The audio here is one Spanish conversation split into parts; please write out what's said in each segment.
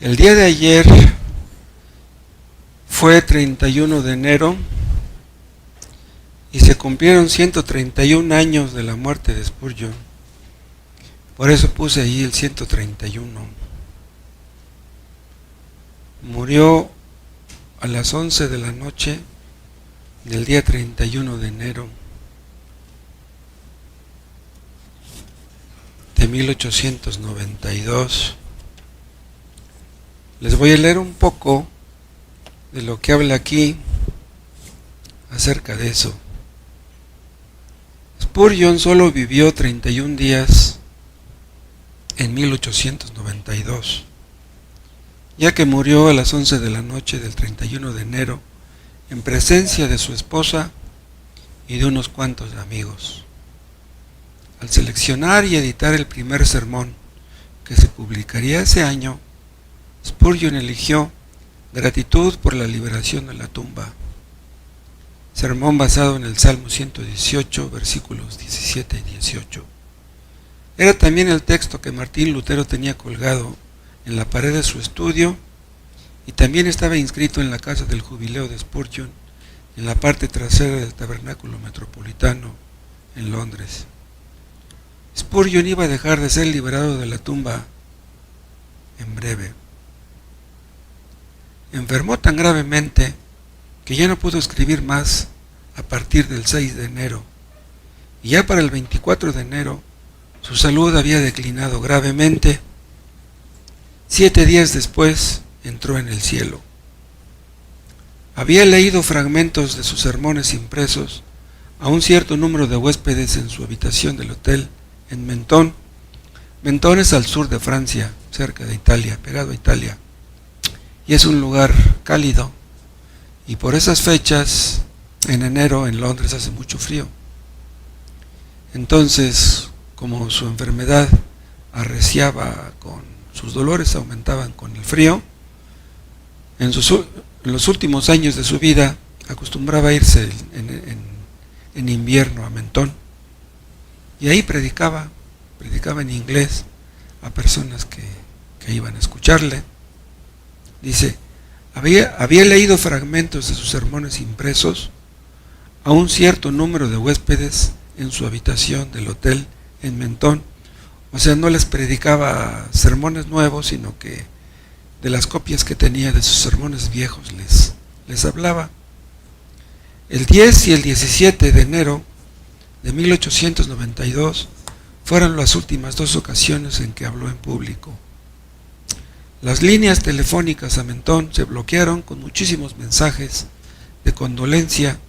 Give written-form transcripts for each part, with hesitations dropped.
El día de ayer fue 31 de enero y se cumplieron 131 años de la muerte de Spurgeon. Por eso puse ahí el 131. Murió a las 11 de la noche del día 31 de enero de 1892. Les voy a leer un poco de lo que habla aquí acerca de eso. Spurgeon solo vivió 31 días en 1892, ya que murió a las 11 de la noche del 31 de enero en presencia de su esposa y de unos cuantos amigos. Al seleccionar y editar el primer sermón que se publicaría ese año, Spurgeon eligió Gratitud por la liberación de la tumba, sermón basado en el Salmo 118, versículos 17 y 18. Era también el texto que Martín Lutero tenía colgado en la pared de su estudio y también estaba inscrito en la casa del jubileo de Spurgeon en la parte trasera del tabernáculo metropolitano en Londres. Spurgeon iba a dejar de ser liberado de la tumba en breve. Enfermó tan gravemente que ya no pudo escribir más a partir del 6 de enero, y ya para el 24 de enero su salud había declinado gravemente. 7 días después entró en el cielo. Había leído fragmentos de sus sermones impresos a un cierto número de huéspedes en su habitación del hotel en Menton. Menton es al sur de Francia, cerca de Italia, pegado a Italia, y es un lugar cálido, y por esas fechas, en enero, en Londres hace mucho frío. Entonces, como su enfermedad arreciaba con sus dolores, aumentaban con el frío, en los últimos años de su vida acostumbraba a irse en invierno a Menton, y ahí predicaba en inglés a personas que iban a escucharle. Dice, había leído fragmentos de sus sermones impresos a un cierto número de huéspedes en su habitación del hotel en Menton. O sea, no les predicaba sermones nuevos, sino que de las copias que tenía de sus sermones viejos les hablaba. El 10 y el 17 de enero de 1892 fueron las últimas 2 ocasiones en que habló en público. Las líneas telefónicas a Menton se bloquearon con muchísimos mensajes de condolencia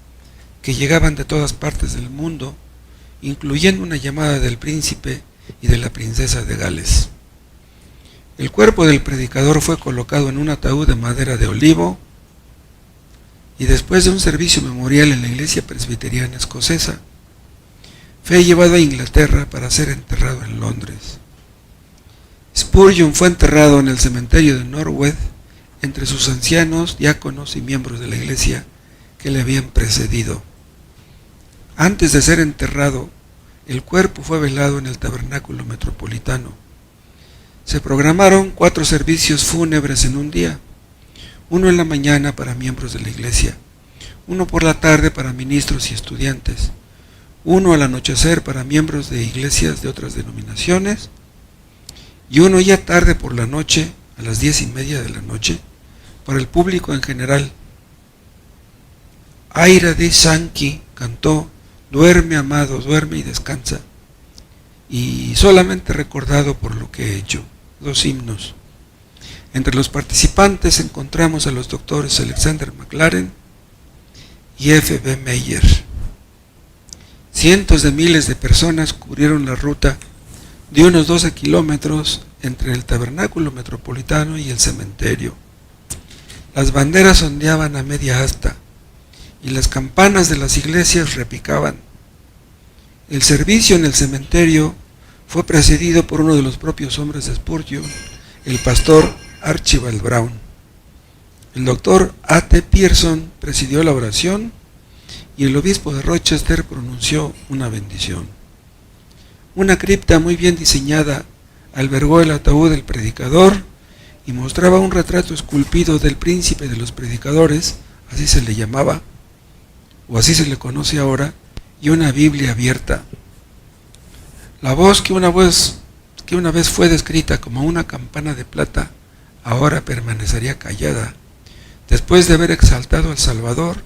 que llegaban de todas partes del mundo, incluyendo una llamada del príncipe y de la princesa de Gales. El cuerpo del predicador fue colocado en un ataúd de madera de olivo y después de un servicio memorial en la iglesia presbiteriana escocesa, fue llevado a Inglaterra para ser enterrado en Londres. Spurgeon fue enterrado en el cementerio de Norwood entre sus ancianos, diáconos y miembros de la iglesia que le habían precedido. Antes de ser enterrado, el cuerpo fue velado en el tabernáculo metropolitano. Se programaron 4 servicios fúnebres en un día, uno en la mañana para miembros de la iglesia, uno por la tarde para ministros y estudiantes, uno al anochecer para miembros de iglesias de otras denominaciones, y uno ya tarde por la noche, a las 10:30 de la noche, para el público en general. Ira de Sankey cantó Duerme, amado, duerme y descansa, y solamente recordado por lo que he hecho, 2 himnos. Entre los participantes encontramos a los doctores Alexander Maclaren y F.B. Meyer. Cientos de miles de personas cubrieron la ruta de unos 12 kilómetros entre el tabernáculo metropolitano y el cementerio. Las banderas ondeaban a media asta y las campanas de las iglesias repicaban. El servicio en el cementerio fue precedido por uno de los propios hombres de Spurgeon, el pastor Archibald Brown. El doctor A.T. Pierson presidió la oración y el obispo de Rochester pronunció una bendición. Una cripta muy bien diseñada albergó el ataúd del predicador y mostraba un retrato esculpido del príncipe de los predicadores, así se le llamaba, o así se le conoce ahora, y una Biblia abierta. La voz que una vez fue descrita como una campana de plata, ahora permanecería callada, después de haber exaltado al Salvador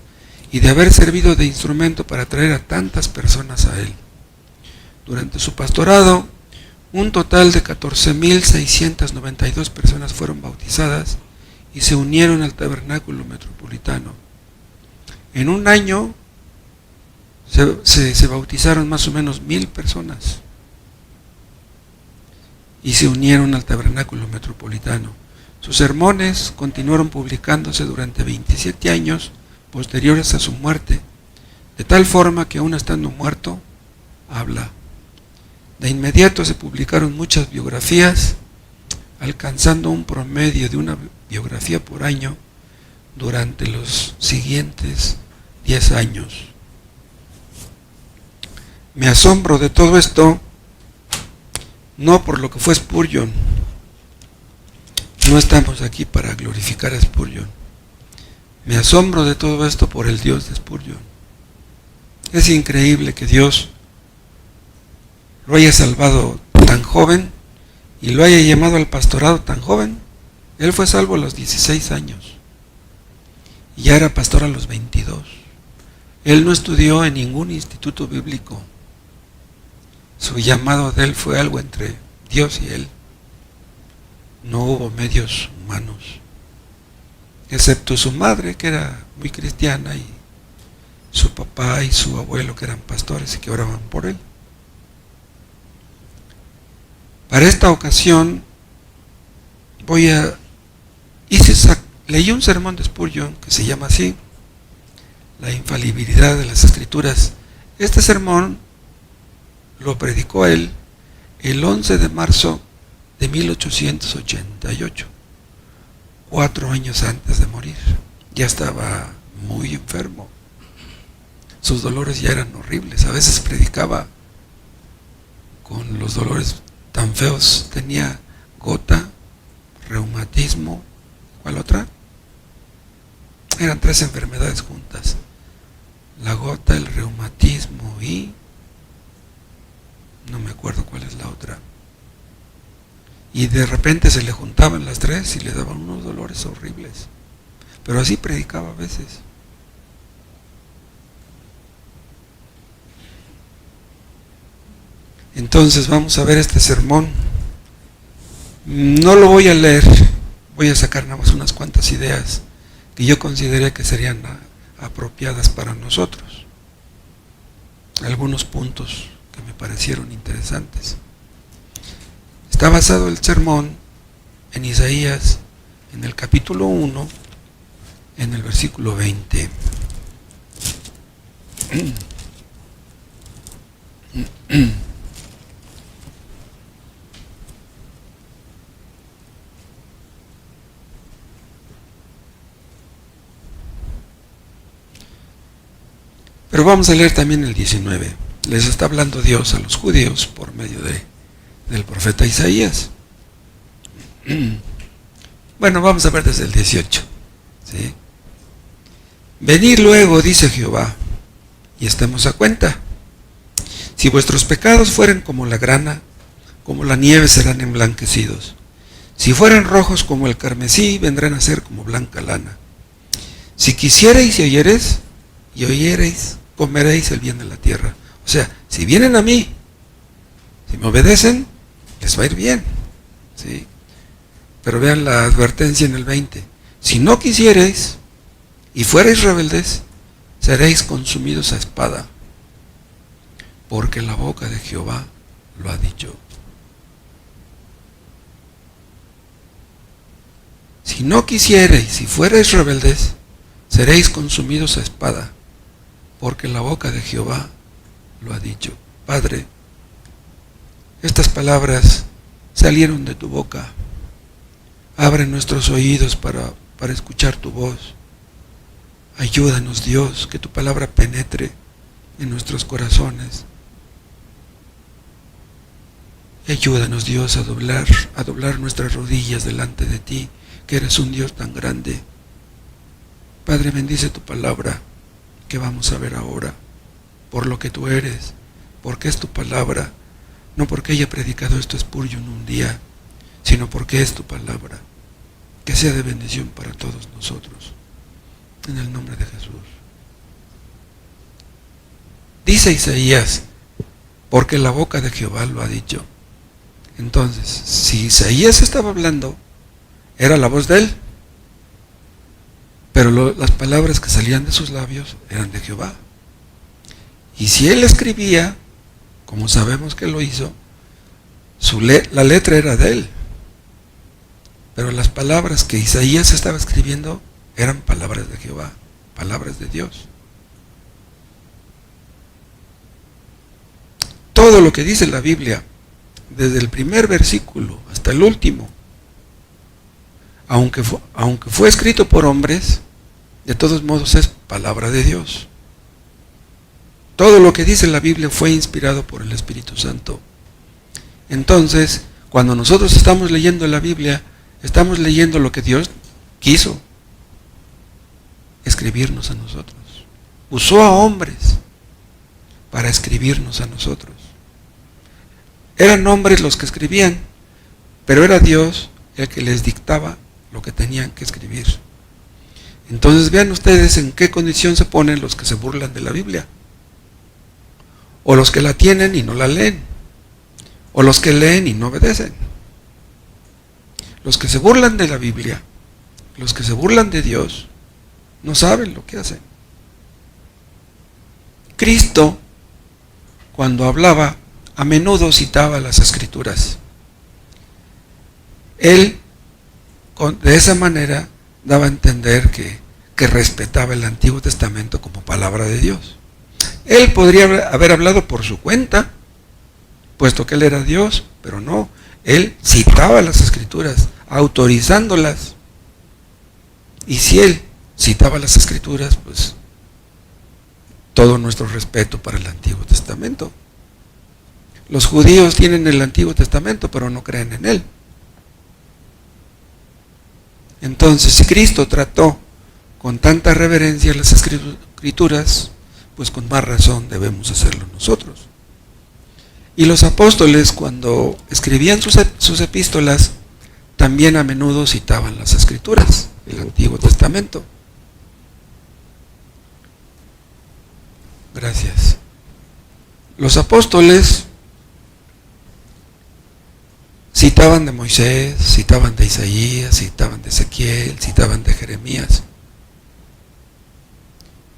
y de haber servido de instrumento para traer a tantas personas a Él. Durante su pastorado, un total de 14.692 personas fueron bautizadas y se unieron al tabernáculo metropolitano. En un año se bautizaron más o menos 1,000 personas y se unieron al tabernáculo metropolitano. Sus sermones continuaron publicándose durante 27 años posteriores a su muerte, de tal forma que aún estando muerto, habla. De inmediato se publicaron muchas biografías, alcanzando un promedio de una biografía por año durante los siguientes 10 años. Me asombro de todo esto, no por lo que fue Spurgeon. No estamos aquí para glorificar a Spurgeon. Me asombro de todo esto por el Dios de Spurgeon. Es increíble que Dios lo haya salvado tan joven y lo haya llamado al pastorado tan joven. Él fue salvo a los 16 años y ya era pastor a los 22. Él no estudió en ningún instituto bíblico. Su llamado de él fue algo entre Dios y él. No hubo medios humanos, excepto su madre, que era muy cristiana, y su papá y su abuelo, que eran pastores y que oraban por él. Para esta ocasión leí un sermón de Spurgeon que se llama así: la infalibilidad de las Escrituras. Este sermón lo predicó él el 11 de marzo de 1888, 4 años antes de morir. Ya estaba muy enfermo. Sus dolores ya eran horribles. A veces predicaba con los dolores tan feos. Tenía gota, reumatismo, ¿cuál otra? Eran 3 enfermedades juntas: la gota, el reumatismo y no me acuerdo cuál es la otra. Y de repente se le juntaban las 3 y le daban unos dolores horribles. Pero así predicaba a veces. Entonces vamos a ver este sermón. No lo voy a leer, voy a sacar nada más unas cuantas ideas que yo consideré que serían apropiadas para nosotros. Algunos puntos que me parecieron interesantes. Está basado el sermón en Isaías, en el capítulo 1, en el versículo 20. Pero vamos a leer también el 19. Les está hablando Dios a los judíos por medio del profeta Isaías. Bueno, vamos a ver desde el 18. ¿Sí? Venid luego, dice Jehová, y estemos a cuenta. Si vuestros pecados fueren como la grana, como la nieve serán emblanquecidos. Si fueren rojos como el carmesí, vendrán a ser como blanca lana. Si quisiereis y oyereis, comeréis el bien de la tierra. O sea, si vienen a mí, si me obedecen, les va a ir bien. ¿Sí? Pero vean la advertencia en el 20. Si no quisiereis y fuereis rebeldes, seréis consumidos a espada, porque la boca de Jehová lo ha dicho. Si no quisiereis y fuereis rebeldes, seréis consumidos a espada, porque la boca de Jehová lo ha dicho. Padre, estas palabras salieron de tu boca. Abre nuestros oídos para escuchar tu voz. Ayúdanos, Dios, que tu palabra penetre en nuestros corazones Y ayúdanos, Dios, a doblar nuestras rodillas delante de ti, que eres un Dios tan grande. Padre, bendice tu palabra que vamos a ver ahora, por lo que tú eres, porque es tu palabra, no porque haya predicado esto Spurgeon un día, sino porque es tu palabra. Que sea de bendición para todos nosotros. En el nombre de Jesús. Dice Isaías, porque la boca de Jehová lo ha dicho. Entonces, si Isaías estaba hablando, era la voz de él, pero las palabras que salían de sus labios eran de Jehová. Y si él escribía, como sabemos que lo hizo, la letra era de él, pero las palabras que Isaías estaba escribiendo eran palabras de Jehová, palabras de Dios. Todo lo que dice la Biblia, desde el primer versículo hasta el último, aunque fue escrito por hombres, de todos modos es palabra de Dios. Todo lo que dice la Biblia fue inspirado por el Espíritu Santo. Entonces, cuando nosotros estamos leyendo la Biblia, estamos leyendo lo que Dios quiso escribirnos a nosotros. Usó a hombres para escribirnos a nosotros. Eran hombres los que escribían, pero era Dios el que les dictaba lo que tenían que escribir. Entonces vean ustedes en qué condición se ponen los que se burlan de la Biblia, o los que la tienen y no la leen, o los que leen y no obedecen. Los que se burlan de la Biblia, los que se burlan de Dios, no saben lo que hacen. Cristo, cuando hablaba, a menudo citaba las Escrituras. Él, de esa manera, daba a entender que respetaba el Antiguo Testamento como palabra de Dios. Él podría haber hablado por su cuenta, puesto que él era Dios, pero no. Él citaba las Escrituras, autorizándolas. Y si él citaba las Escrituras, pues todo nuestro respeto para el Antiguo Testamento. Los judíos tienen el Antiguo Testamento, pero no creen en él. Entonces, si Cristo trató con tanta reverencia las Escrituras, pues con más razón debemos hacerlo nosotros. Y los apóstoles, cuando escribían sus epístolas, también a menudo citaban las Escrituras, el Antiguo Testamento. Gracias. Los apóstoles citaban de Moisés, citaban de Isaías, citaban de Ezequiel, citaban de Jeremías.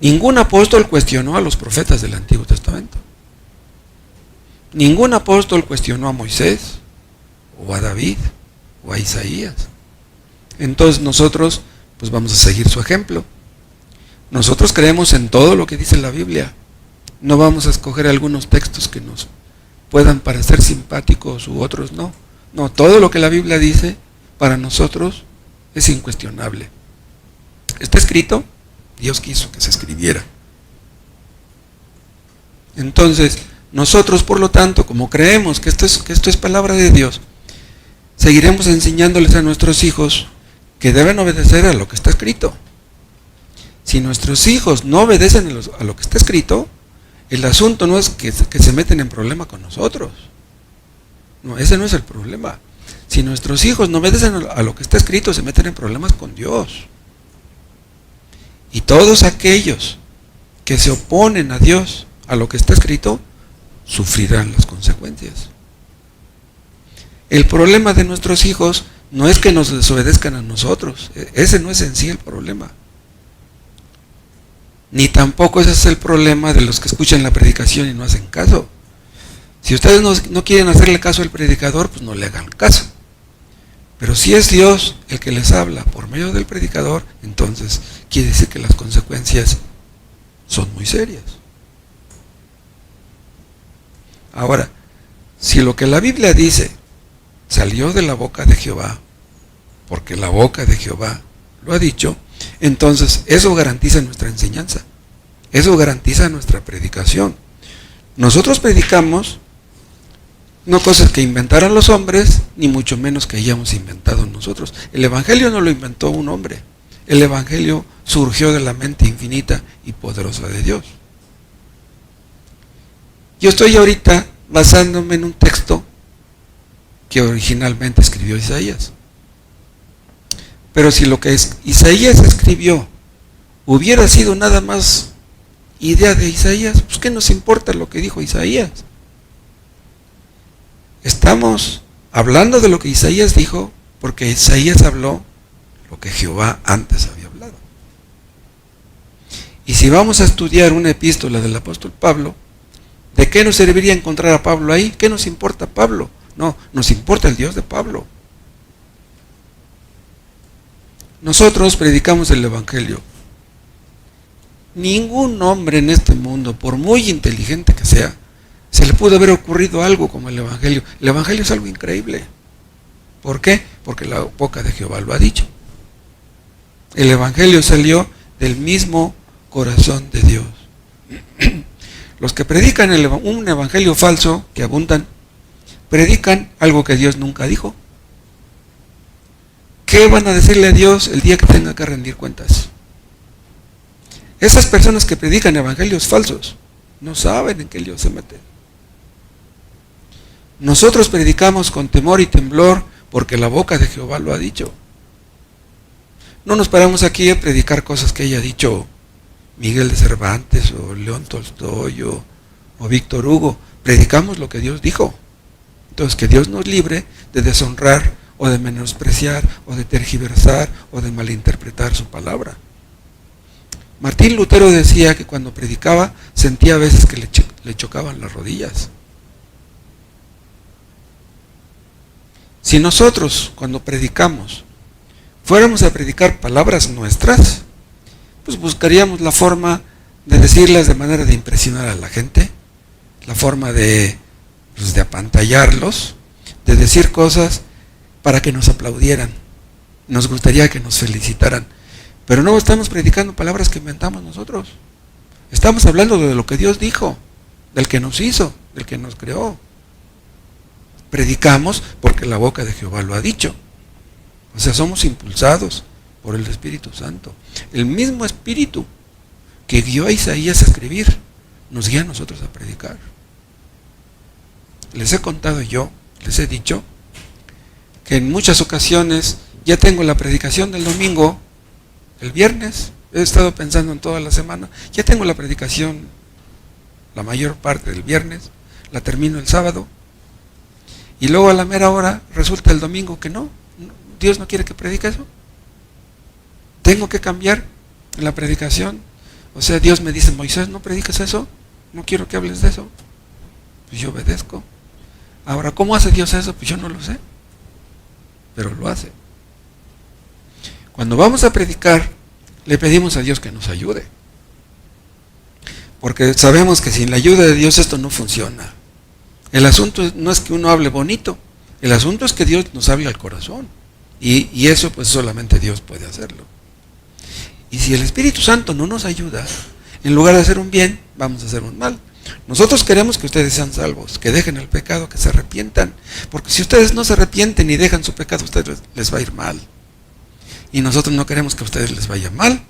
Ningún apóstol cuestionó a los profetas del Antiguo Testamento. Ningún apóstol cuestionó a Moisés, o a David, o a Isaías. Entonces nosotros, pues vamos a seguir su ejemplo. Nosotros creemos en todo lo que dice la Biblia. No vamos a escoger algunos textos que nos puedan parecer simpáticos u otros no. No, todo lo que la Biblia dice para nosotros es incuestionable. Está escrito, Dios quiso que se escribiera. Entonces, nosotros por lo tanto, como creemos que esto es palabra de Dios, seguiremos enseñándoles a nuestros hijos que deben obedecer a lo que está escrito. Si nuestros hijos no obedecen a lo que está escrito, el asunto no es que se meten en problema con nosotros. No, ese no es el problema. Si nuestros hijos no obedecen a lo que está escrito, se meten en problemas con Dios. Y todos aquellos que se oponen a Dios, a lo que está escrito, sufrirán las consecuencias. El problema de nuestros hijos no es que nos desobedezcan a nosotros. Ese no es en sí el problema. Ni tampoco ese es el problema de los que escuchan la predicación y no hacen caso. Si ustedes no quieren hacerle caso al predicador, pues no le hagan caso. Pero si es Dios el que les habla por medio del predicador, entonces quiere decir que las consecuencias son muy serias. Ahora, si lo que la Biblia dice salió de la boca de Jehová, porque la boca de Jehová lo ha dicho, entonces eso garantiza nuestra enseñanza, eso garantiza nuestra predicación. Nosotros predicamos No cosas que inventaran los hombres, ni mucho menos que hayamos inventado nosotros. El Evangelio no lo inventó un hombre. El Evangelio surgió de la mente infinita y poderosa de Dios. Yo estoy ahorita basándome en un texto que originalmente escribió Isaías. Pero si lo que Isaías escribió hubiera sido nada más idea de Isaías, pues ¿qué nos importa lo que dijo Isaías? Estamos hablando de lo que Isaías dijo, porque Isaías habló lo que Jehová antes había hablado. Y si vamos a estudiar una epístola del apóstol Pablo, ¿de qué nos serviría encontrar a Pablo ahí? ¿Qué nos importa Pablo? No, nos importa el Dios de Pablo. Nosotros predicamos el Evangelio. Ningún hombre en este mundo, por muy inteligente que sea, se le pudo haber ocurrido algo como el Evangelio. El Evangelio es algo increíble. ¿Por qué? Porque la boca de Jehová lo ha dicho. El Evangelio salió del mismo corazón de Dios. Los que predican un evangelio falso, que abundan, predican algo que Dios nunca dijo. ¿Qué van a decirle a Dios el día que tenga que rendir cuentas? Esas personas que predican evangelios falsos no saben en qué lío se meten. Nosotros predicamos con temor y temblor porque la boca de Jehová lo ha dicho. No nos paramos aquí a predicar cosas que haya dicho Miguel de Cervantes o León Tolstoy o Víctor Hugo. Predicamos lo que Dios dijo. Entonces, que Dios nos libre de deshonrar o de menospreciar o de tergiversar o de malinterpretar su palabra. Martín Lutero decía que cuando predicaba sentía a veces que le chocaban las rodillas. Si nosotros, cuando predicamos, fuéramos a predicar palabras nuestras, pues buscaríamos la forma de decirlas de manera de impresionar a la gente, la forma de apantallarlos, de decir cosas para que nos aplaudieran. Nos gustaría que nos felicitaran. Pero no estamos predicando palabras que inventamos nosotros. Estamos hablando de lo que Dios dijo, del que nos hizo, del que nos creó. Predicamos porque la boca de Jehová lo ha dicho. O sea, somos impulsados por el Espíritu Santo. El mismo Espíritu que guió a Isaías a escribir, nos guía a nosotros a predicar. Les he contado yo, les he dicho, que en muchas ocasiones ya tengo la predicación del domingo, el viernes, he estado pensando en toda la semana, ya tengo la predicación la mayor parte del viernes, la termino el sábado, y luego a la mera hora resulta el domingo que no, Dios no quiere que predique eso. Tengo que cambiar la predicación. O sea, Dios me dice, Moisés, no prediques eso, no quiero que hables de eso. Pues yo obedezco. Ahora, ¿cómo hace Dios eso? Pues yo no lo sé, pero lo hace. Cuando vamos a predicar, le pedimos a Dios que nos ayude, porque sabemos que sin la ayuda de Dios esto no funciona. El asunto no es que uno hable bonito, el asunto es que Dios nos hable al corazón, y eso pues solamente Dios puede hacerlo. Y si el Espíritu Santo no nos ayuda, en lugar de hacer un bien, vamos a hacer un mal. Nosotros queremos que ustedes sean salvos, que dejen el pecado, que se arrepientan, porque si ustedes no se arrepienten y dejan su pecado, a ustedes les va a ir mal. Y nosotros no queremos que a ustedes les vaya mal,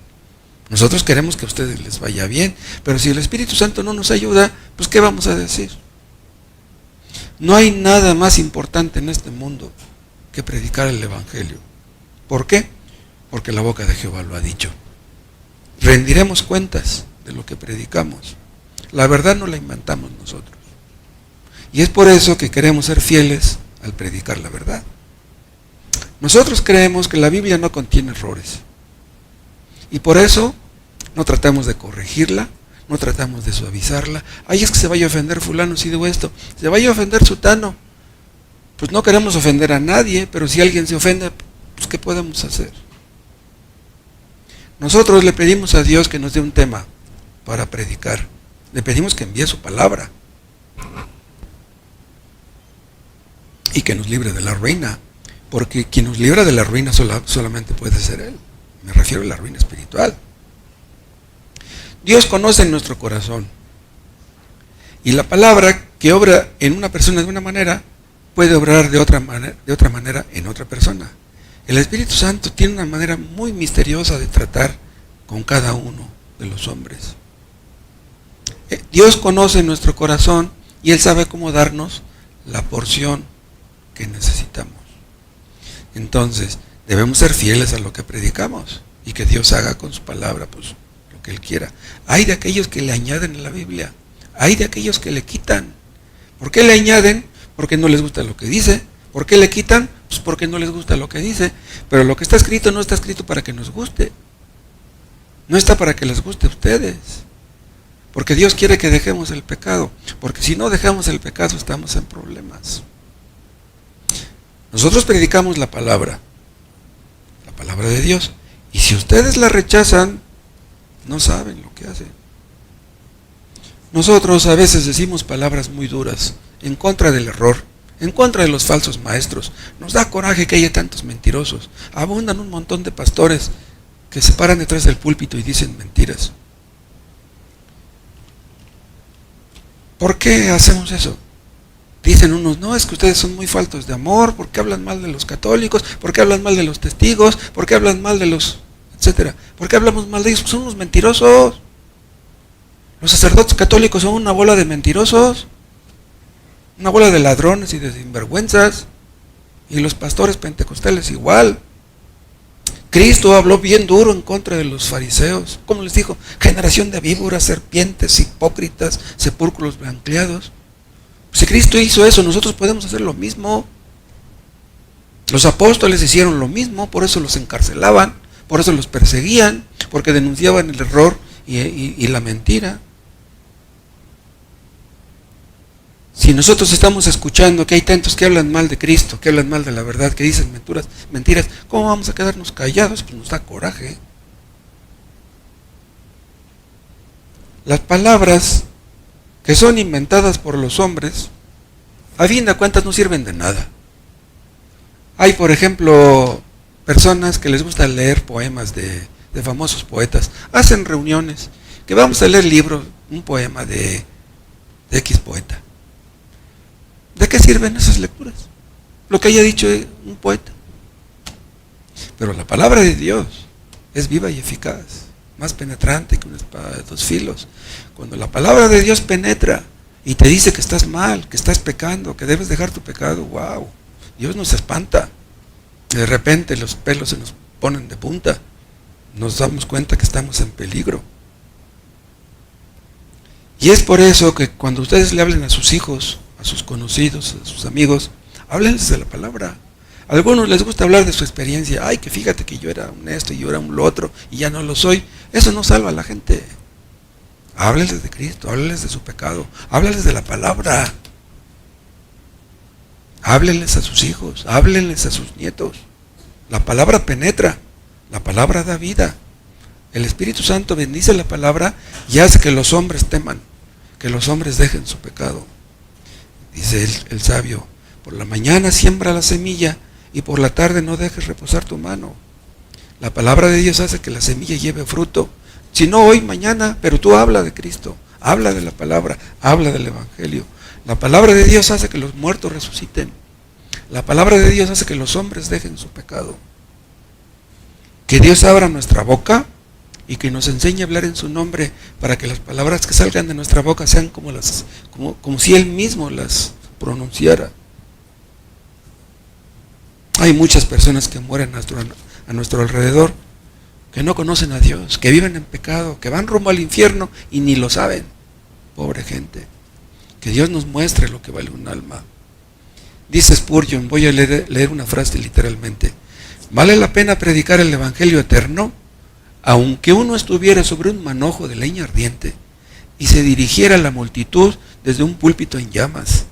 nosotros queremos que a ustedes les vaya bien. Pero si el Espíritu Santo no nos ayuda, pues ¿qué vamos a decir? No hay nada más importante en este mundo que predicar el Evangelio. ¿Por qué? Porque la boca de Jehová lo ha dicho. Rendiremos cuentas de lo que predicamos. La verdad no la inventamos nosotros. Y es por eso que queremos ser fieles al predicar la verdad. Nosotros creemos que la Biblia no contiene errores. Y por eso no tratamos de corregirla, no tratamos de suavizarla. Ay, es que se vaya a ofender fulano si digo esto, se vaya a ofender sutano. Pues no queremos ofender a nadie, pero si alguien se ofende, pues ¿qué podemos hacer? Nosotros le pedimos a Dios que nos dé un tema para predicar. Le pedimos que envíe su palabra y que nos libre de la ruina, porque quien nos libra de la ruina solamente puede ser Él. Me refiero a la ruina espiritual. Dios conoce nuestro corazón, y la palabra que obra en una persona de una manera, puede obrar de otra manera en otra persona. El Espíritu Santo tiene una manera muy misteriosa de tratar con cada uno de los hombres. Dios conoce nuestro corazón y Él sabe cómo darnos la porción que necesitamos. Entonces, debemos ser fieles a lo que predicamos y que Dios haga con su palabra pues lo que Él quiera. Hay de aquellos que le añaden a la Biblia, hay de aquellos que le quitan. ¿Por qué le añaden? Porque no les gusta lo que dice. ¿Por qué le quitan? Pues porque no les gusta lo que dice. Pero lo que está escrito no está escrito para que nos guste. No está para que les guste a ustedes. Porque Dios quiere que dejemos el pecado. Porque si no dejamos el pecado estamos en problemas. Nosotros predicamos la palabra de Dios. Y si ustedes la rechazan, no saben lo que hacen. Nosotros a veces decimos palabras muy duras en contra del error, en contra de los falsos maestros. Nos da coraje que haya tantos mentirosos. Abundan un montón de pastores que se paran detrás del púlpito y dicen mentiras. ¿Por qué hacemos eso? Dicen unos, no, es que ustedes son muy faltos de amor, porque hablan mal de los católicos, porque hablan mal de los testigos, porque hablan mal de los, etcétera. ¿Por qué hablamos mal de ellos? Pues son unos mentirosos. Los sacerdotes católicos son una bola de mentirosos, una bola de ladrones y de sinvergüenzas, y los pastores pentecostales igual. Cristo habló bien duro en contra de los fariseos. ¿Cómo les dijo? Generación de víboras, serpientes, hipócritas, sepulcros blanqueados. Si Cristo hizo eso, nosotros podemos hacer lo mismo. Los apóstoles hicieron lo mismo, por eso los encarcelaban, por eso los perseguían, porque denunciaban el error y la mentira. Si nosotros estamos escuchando que hay tantos que hablan mal de Cristo, que hablan mal de la verdad, que dicen mentiras, ¿cómo vamos a quedarnos callados? Pues nos da coraje. Las palabras que son inventadas por los hombres, a fin de cuentas no sirven de nada. Hay, por ejemplo, personas que les gusta leer poemas de famosos poetas. Hacen reuniones, que vamos a leer libros, un poema de X poeta. ¿De qué sirven esas lecturas? Lo que haya dicho un poeta. Pero la palabra de Dios es viva y eficaz, más penetrante que una espada de dos filos. Cuando la palabra de Dios penetra y te dice que estás mal, que estás pecando, que debes dejar tu pecado, wow, Dios nos espanta. De repente los pelos se nos ponen de punta. Nos damos cuenta que estamos en peligro. Y es por eso que cuando ustedes le hablen a sus hijos, a sus conocidos, a sus amigos, háblenles de la palabra. A algunos les gusta hablar de su experiencia. Ay, que fíjate que yo era un esto y yo era un lo otro y ya no lo soy. Eso no salva a la gente. Háblenles de Cristo, háblenles de su pecado, háblenles de la palabra. Háblenles a sus hijos, háblenles a sus nietos. La palabra penetra, la palabra da vida. El Espíritu Santo bendice la palabra y hace que los hombres teman, que los hombres dejen su pecado. Dice el sabio, por la mañana siembra la semilla y por la tarde no dejes reposar tu mano. La palabra de Dios hace que la semilla lleve fruto. Si no hoy, mañana, pero tú habla de Cristo, habla de la palabra, habla del Evangelio. La palabra de Dios hace que los muertos resuciten. La palabra de Dios hace que los hombres dejen su pecado. Que Dios abra nuestra boca y que nos enseñe a hablar en su nombre para que las palabras que salgan de nuestra boca sean como si Él mismo las pronunciara. Hay muchas personas que mueren a nuestro alrededor, que no conocen a Dios, que viven en pecado, que van rumbo al infierno y ni lo saben. Pobre gente. Que Dios nos muestre lo que vale un alma. Dice Spurgeon, voy a leer una frase literalmente. ¿Vale la pena predicar el Evangelio eterno? Aunque uno estuviera sobre un manojo de leña ardiente y se dirigiera a la multitud desde un púlpito en llamas,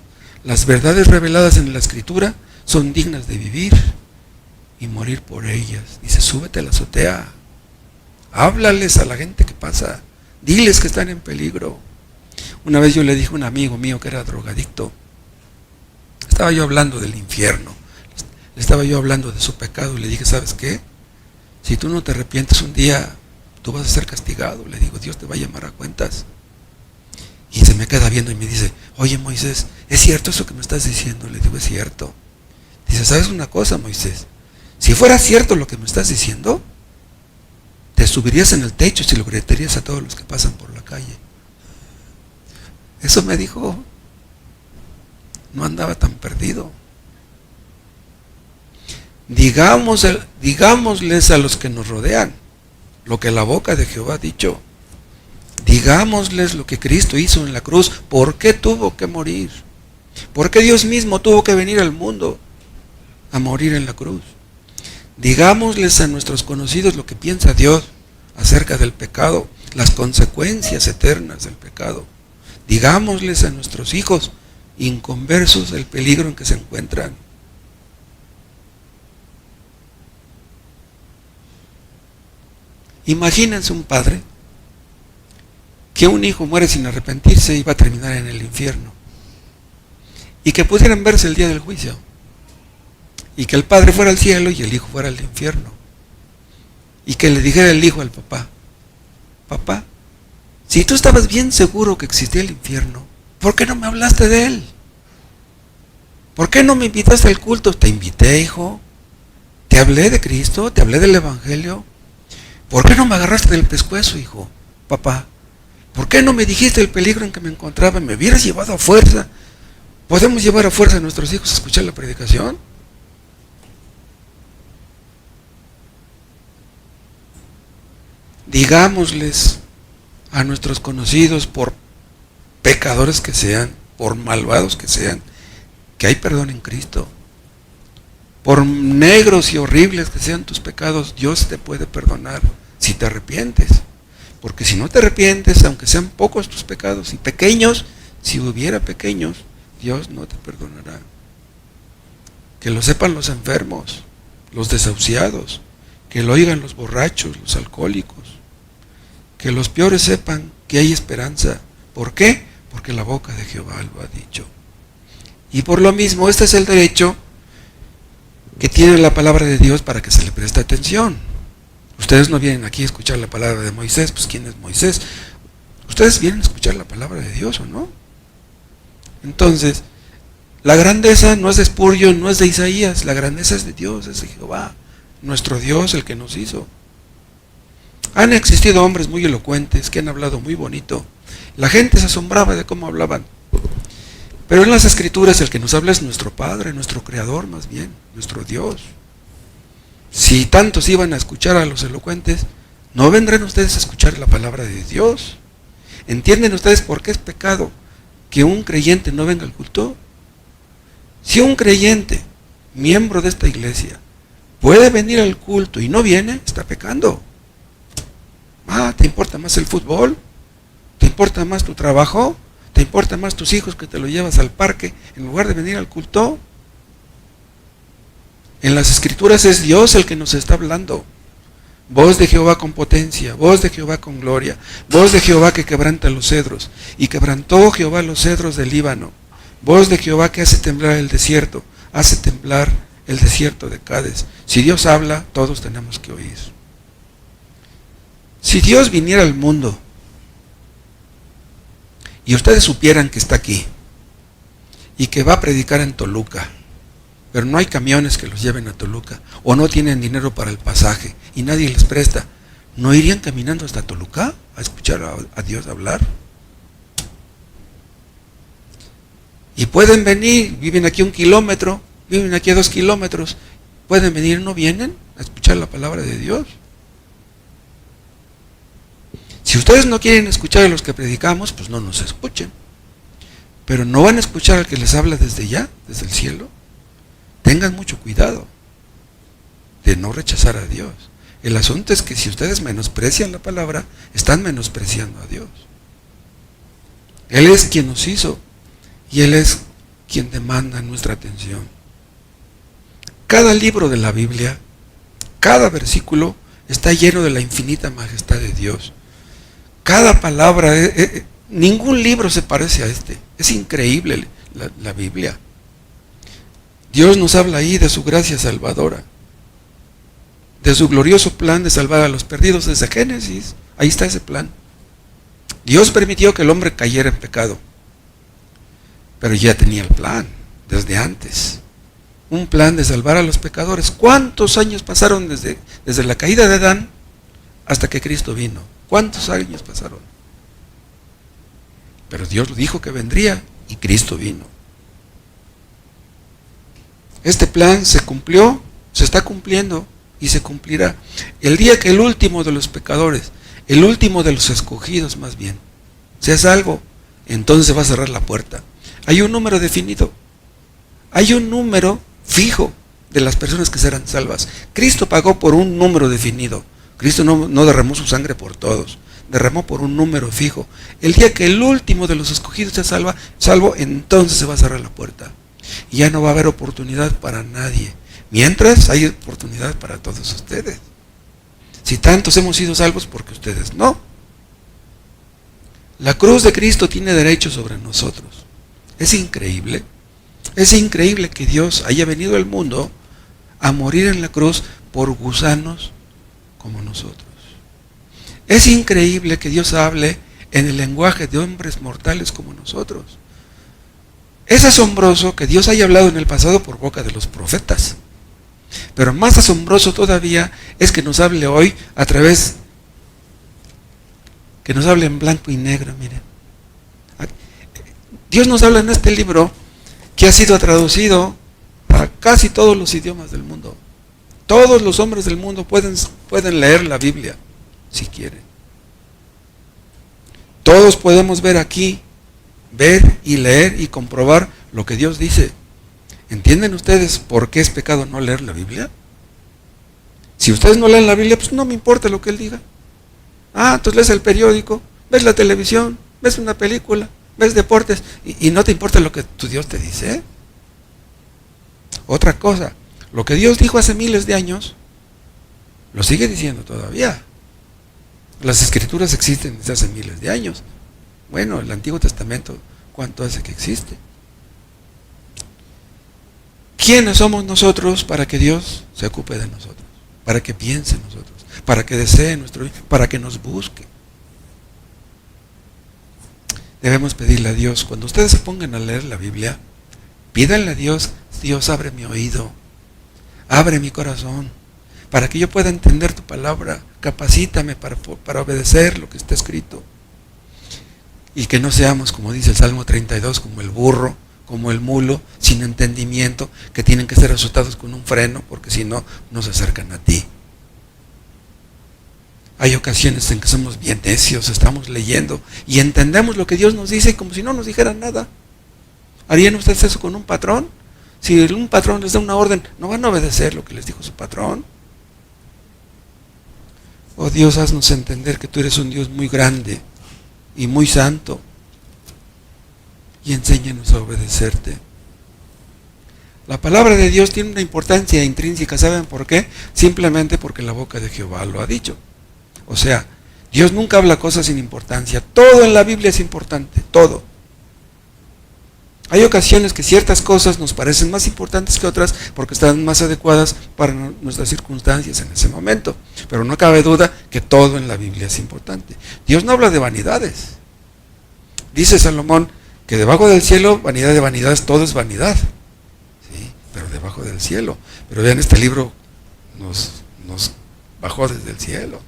las verdades reveladas en la Escritura son dignas de vivir y morir por ellas. Dice, súbete a la azotea, háblales a la gente que pasa, diles que están en peligro. Una vez yo le dije a un amigo mío que era drogadicto, estaba yo hablando del infierno, le estaba yo hablando de su pecado y le dije, ¿sabes qué? Si tú no te arrepientes un día, tú vas a ser castigado. Le digo, Dios te va a llamar a cuentas. Y se me queda viendo y me dice, oye Moisés, ¿es cierto eso que me estás diciendo? Le digo, es cierto. Dice, ¿sabes una cosa, Moisés? Si fuera cierto lo que me estás diciendo, te subirías en el techo y lo gritarías a todos los que pasan por la calle. Eso me dijo. No andaba tan perdido. Digámosles a los que nos rodean lo que la boca de Jehová ha dicho. Digámosles lo que Cristo hizo en la cruz. ¿Por qué tuvo que morir? ¿Por qué Dios mismo tuvo que venir al mundo a morir en la cruz? Digámosles a nuestros conocidos lo que piensa Dios acerca del pecado, las consecuencias eternas del pecado. Digámosles a nuestros hijos inconversos el peligro en que se encuentran. Imagínense un padre que un hijo muere sin arrepentirse y va a terminar en el infierno, y que pudieran verse el día del juicio, y que el padre fuera al cielo y el hijo fuera al infierno, y que le dijera el hijo al papá, papá, si tú estabas bien seguro que existía el infierno, ¿por qué no me hablaste de él? ¿Por qué no me invitaste al culto? Te invité, hijo, te hablé de Cristo, te hablé del Evangelio. ¿Por qué no me agarraste del pescuezo, hijo? Papá, ¿por qué no me dijiste el peligro en que me encontraba? ¿Me hubieras llevado a fuerza? ¿Podemos llevar a fuerza a nuestros hijos a escuchar la predicación? Digámosles a nuestros conocidos, por pecadores que sean, por malvados que sean, que hay perdón en Cristo. Por negros y horribles que sean tus pecados, Dios te puede perdonar si te arrepientes. Porque si no te arrepientes, aunque sean pocos tus pecados y pequeños, si hubiera pequeños, Dios no te perdonará. Que lo sepan los enfermos, los desahuciados, que lo oigan los borrachos, los alcohólicos. Que los peores sepan que hay esperanza. ¿Por qué? Porque la boca de Jehová lo ha dicho. Y por lo mismo, este es el derecho que tiene la palabra de Dios para que se le preste atención. Ustedes no vienen aquí a escuchar la palabra de Moisés, pues ¿quién es Moisés? Ustedes vienen a escuchar la palabra de Dios, ¿o no? Entonces, la grandeza no es de Spurgeon, no es de Isaías, la grandeza es de Dios, es de Jehová, nuestro Dios, el que nos hizo. Han existido hombres muy elocuentes que han hablado muy bonito. La gente se asombraba de cómo hablaban. Pero en las Escrituras el que nos habla es nuestro Padre, nuestro Creador más bien, nuestro Dios. Si tantos iban a escuchar a los elocuentes, ¿no vendrán ustedes a escuchar la palabra de Dios? ¿Entienden ustedes por qué es pecado que un creyente no venga al culto? Si un creyente, miembro de esta iglesia, puede venir al culto y no viene, está pecando. ¿Te importa más el fútbol? ¿Te importa más tu trabajo? ¿Te importa más tus hijos que te lo llevas al parque en lugar de venir al culto? En las Escrituras es Dios el que nos está hablando. Voz de Jehová con potencia, voz de Jehová con gloria, voz de Jehová que quebranta los cedros, y quebrantó Jehová los cedros del Líbano. Voz de Jehová que hace temblar el desierto, hace temblar el desierto de Cades. Si Dios habla, todos tenemos que oír. Si Dios viniera al mundo y ustedes supieran que está aquí y que va a predicar en Toluca, pero no hay camiones que los lleven a Toluca, o no tienen dinero para el pasaje y nadie les presta, ¿no irían caminando hasta Toluca a escuchar a Dios hablar? Y pueden venir, viven aquí 1 kilómetro, viven aquí a 2 kilómetros, pueden venir, ¿no vienen a escuchar la palabra de Dios? Si ustedes no quieren escuchar a los que predicamos, pues no nos escuchen. Pero no van a escuchar al que les habla desde ya, desde el cielo. Tengan mucho cuidado de no rechazar a Dios. El asunto es que si ustedes menosprecian la palabra, están menospreciando a Dios. Él es quien nos hizo y Él es quien demanda nuestra atención. Cada libro de la Biblia, cada versículo está lleno de la infinita majestad de Dios. Cada palabra, ningún libro se parece a este. Es increíble la Biblia. Dios nos habla ahí de su gracia salvadora, de su glorioso plan de salvar a los perdidos desde Génesis. Ahí está ese plan. Dios permitió que el hombre cayera en pecado, pero ya tenía el plan desde antes. Un plan de salvar a los pecadores. ¿Cuántos años pasaron desde la caída de Adán hasta que Cristo vino? ¿Cuántos años pasaron? Pero Dios dijo que vendría y Cristo vino. Este plan se cumplió, se está cumpliendo y se cumplirá. El día que el último de los pecadores, el último de los escogidos más bien, sea salvo, entonces se va a cerrar la puerta. Hay un número definido. Hay un número fijo de las personas que serán salvas. Cristo pagó por un número definido. Cristo no derramó su sangre por todos. Derramó por un número fijo. El día que el último de los escogidos sea salvo, entonces se va a cerrar la puerta. Y ya no va a haber oportunidad para nadie. Mientras hay oportunidad para todos ustedes. Si tantos hemos sido salvos, porque ustedes no. La cruz de Cristo tiene derecho sobre nosotros. Es increíble. Es increíble que Dios haya venido al mundo a morir en la cruz por gusanos como nosotros. Es increíble que Dios hable en el lenguaje de hombres mortales como nosotros. Es asombroso que Dios haya hablado en el pasado por boca de los profetas. Pero más asombroso todavía es que nos hable hoy a través, que nos hable en blanco y negro, miren. Dios nos habla en este libro que ha sido traducido a casi todos los idiomas del mundo. Todos los hombres del mundo pueden leer la Biblia, si quieren. Todos podemos ver aquí, ver y leer y comprobar lo que Dios dice. ¿Entienden ustedes por qué es pecado no leer la Biblia? Si ustedes no leen la Biblia, pues no me importa lo que Él diga. Entonces lees el periódico, ves la televisión, ves una película, ves deportes y no te importa lo que tu Dios te dice. Otra cosa, lo que Dios dijo hace miles de años, lo sigue diciendo todavía. Las escrituras existen desde hace miles de años. Bueno, el Antiguo Testamento, ¿cuánto hace que existe? ¿Quiénes somos nosotros para que Dios se ocupe de nosotros? Para que piense en nosotros, para que desee nuestro bien, para que nos busque. Debemos pedirle a Dios, cuando ustedes se pongan a leer la Biblia, pídanle a Dios: Dios, abre mi oído, abre mi corazón, para que yo pueda entender tu palabra, capacítame para obedecer lo que está escrito. Y que no seamos, como dice el Salmo 32, como el burro, como el mulo, sin entendimiento, que tienen que ser azotados con un freno, porque si no, no se acercan a ti. Hay ocasiones en que somos bien necios, estamos leyendo y entendemos lo que Dios nos dice como si no nos dijera nada. ¿Harían ustedes eso con un patrón? Si un patrón les da una orden, ¿no van a obedecer lo que les dijo su patrón? Oh Dios, haznos entender que tú eres un Dios muy grande y muy santo, y enséñanos a obedecerte. La palabra de Dios tiene una importancia intrínseca, ¿saben por qué? Simplemente porque la boca de Jehová lo ha dicho. O sea, Dios nunca habla cosas sin importancia. Todo en la Biblia es importante, todo. Hay ocasiones que ciertas cosas nos parecen más importantes que otras porque están más adecuadas para nuestras circunstancias en ese momento. Pero no cabe duda que todo en la Biblia es importante. Dios no habla de vanidades. Dice Salomón que debajo del cielo, vanidad de vanidades, todo es vanidad. ¿Sí? Pero debajo del cielo. Pero vean, este libro nos bajó desde el cielo.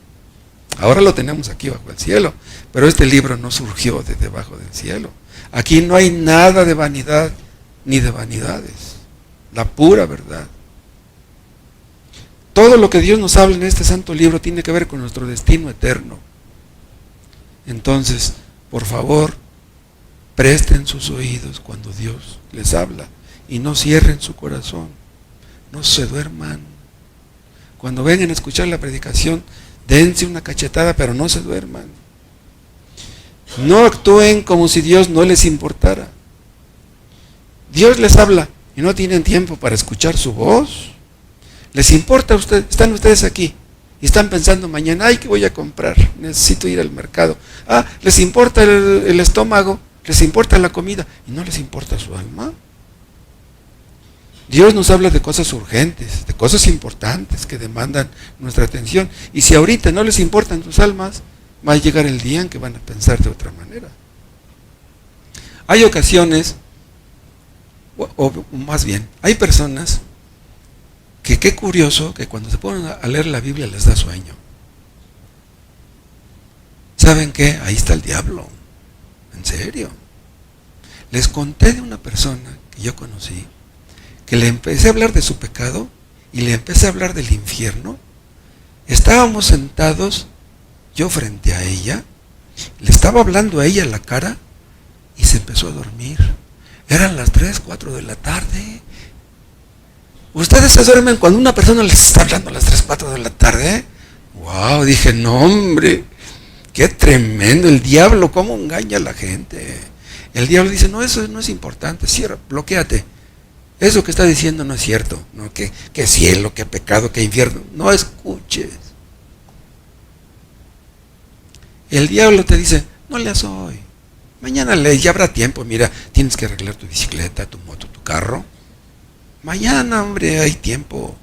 Ahora lo tenemos aquí bajo el cielo. Pero este libro no surgió de debajo del cielo. Aquí no hay nada de vanidad ni de vanidades. La pura verdad. Todo lo que Dios nos habla en este santo libro tiene que ver con nuestro destino eterno. Entonces, por favor, presten sus oídos cuando Dios les habla y no cierren su corazón. No se duerman. Cuando vengan a escuchar la predicación, dense una cachetada, pero no se duerman. No actúen como si Dios no les importara. Dios les habla y no tienen tiempo para escuchar su voz. ¿Les importa a ustedes? Están ustedes aquí y están pensando mañana: ay, ¿qué voy a comprar? Necesito ir al mercado. ¿Les importa el estómago? ¿Les importa la comida? ¿Y no les importa su alma? Dios nos habla de cosas urgentes, de cosas importantes que demandan nuestra atención. Y si ahorita no les importan sus almas, va a llegar el día en que van a pensar de otra manera. Hay ocasiones, o más bien, hay personas que qué curioso que cuando se ponen a leer la Biblia les da sueño. ¿Saben qué? Ahí está el diablo. En serio. Les conté de una persona que yo conocí, que le empecé a hablar de su pecado y le empecé a hablar del infierno. Estábamos sentados, yo frente a ella, le estaba hablando a ella en la cara y se empezó a dormir. Eran las 3, 4 de la tarde. ¿Ustedes se duermen cuando una persona les está hablando a las 3, 4 de la tarde? Wow, dije, no hombre, qué tremendo, el diablo, cómo engaña a la gente. El diablo dice, no, eso no es importante, cierra, bloquéate. Eso que está diciendo no es cierto, ¿no? Que cielo, que pecado, que infierno. No escuches. El diablo te dice, no leas hoy. Mañana lees, ya habrá tiempo. Mira, tienes que arreglar tu bicicleta, tu moto, tu carro. Mañana, hombre, hay tiempo.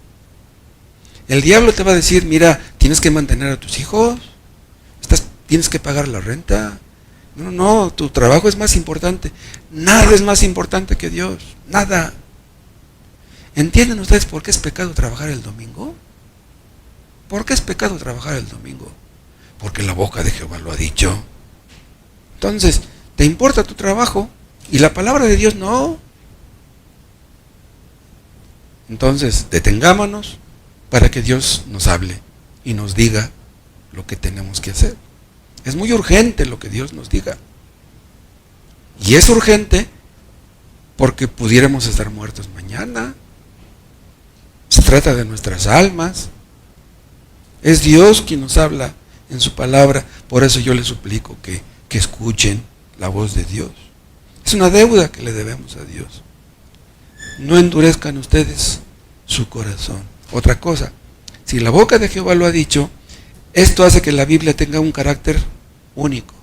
El diablo te va a decir, mira, tienes que mantener a tus hijos. Tienes que pagar la renta. No, tu trabajo es más importante. Nada es más importante que Dios. Nada. ¿Entienden ustedes por qué es pecado trabajar el domingo? ¿Por qué es pecado trabajar el domingo? Porque la boca de Jehová lo ha dicho. Entonces, ¿te importa tu trabajo? Y la palabra de Dios no. Entonces, detengámonos para que Dios nos hable y nos diga lo que tenemos que hacer. Es muy urgente lo que Dios nos diga. Y es urgente porque pudiéramos estar muertos mañana. Se trata de nuestras almas. Es Dios quien nos habla en su palabra. Por eso yo les suplico que escuchen la voz de Dios. Es una deuda que le debemos a Dios. No endurezcan ustedes su corazón. Otra cosa, si la boca de Jehová lo ha dicho, esto hace que la Biblia tenga un carácter único,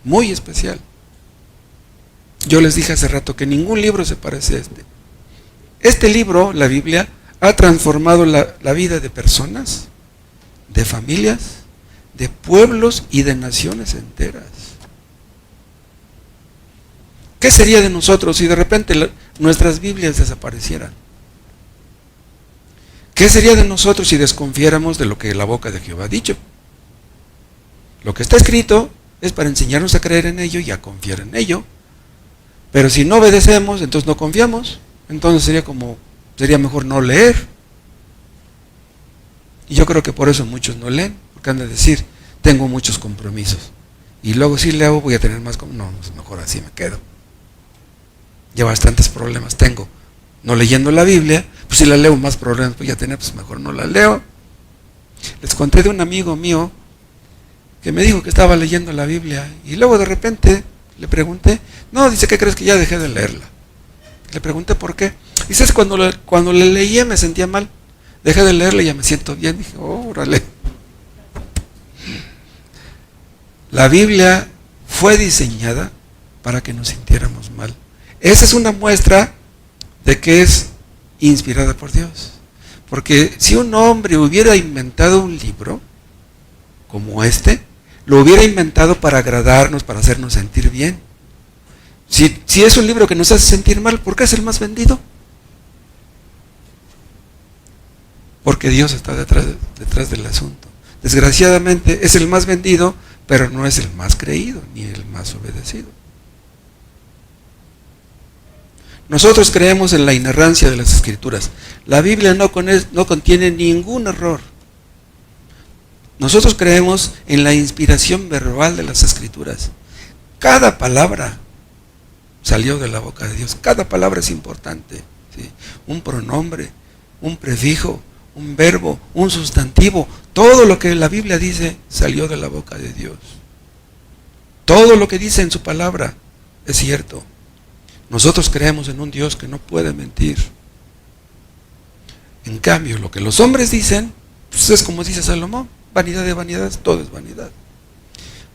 muy especial. Yo les dije hace rato que ningún libro se parece a este. Este libro, la Biblia, ha transformado la vida de personas, de familias, de pueblos y de naciones enteras. ¿Qué sería de nosotros si de repente nuestras Biblias desaparecieran? ¿Qué sería de nosotros si desconfiáramos de lo que la boca de Jehová ha dicho? Lo que está escrito es para enseñarnos a creer en ello y a confiar en ello. Pero si no obedecemos, entonces no confiamos. Entonces sería mejor no leer. Y yo creo que por eso muchos no leen, porque han de decir, tengo muchos compromisos. Y luego si leo voy a tener más compromisos. No, pues mejor así me quedo. Ya bastantes problemas tengo. No leyendo la Biblia, pues si la leo más problemas voy a tener, pues mejor no la leo. Les conté de un amigo mío que me dijo que estaba leyendo la Biblia y luego de repente le pregunté, no, dice, ¿qué crees? Que ya dejé de leerla. Le pregunté por qué. Dice, es cuando le leía me sentía mal, dejé de leerla y ya me siento bien. Dije, órale. La Biblia fue diseñada para que nos sintiéramos mal. Esa es una muestra de que es inspirada por Dios. Porque si un hombre hubiera inventado un libro como este, lo hubiera inventado para agradarnos, para hacernos sentir bien. Si es un libro que nos hace sentir mal, ¿por qué es el más vendido? Porque Dios está detrás del asunto. Desgraciadamente es el más vendido, pero no es el más creído ni el más obedecido. Nosotros creemos en la inerrancia de las Escrituras. La Biblia no contiene ningún error. Nosotros creemos en la inspiración verbal de las Escrituras. Cada palabra salió de la boca de Dios. Cada palabra es importante. ¿Sí? Un pronombre, un prefijo, un verbo, un sustantivo. Todo lo que la Biblia dice salió de la boca de Dios. Todo lo que dice en su palabra es cierto. Nosotros creemos en un Dios que no puede mentir. En cambio, lo que los hombres dicen, pues es como dice Salomón, vanidad de vanidades, todo es vanidad.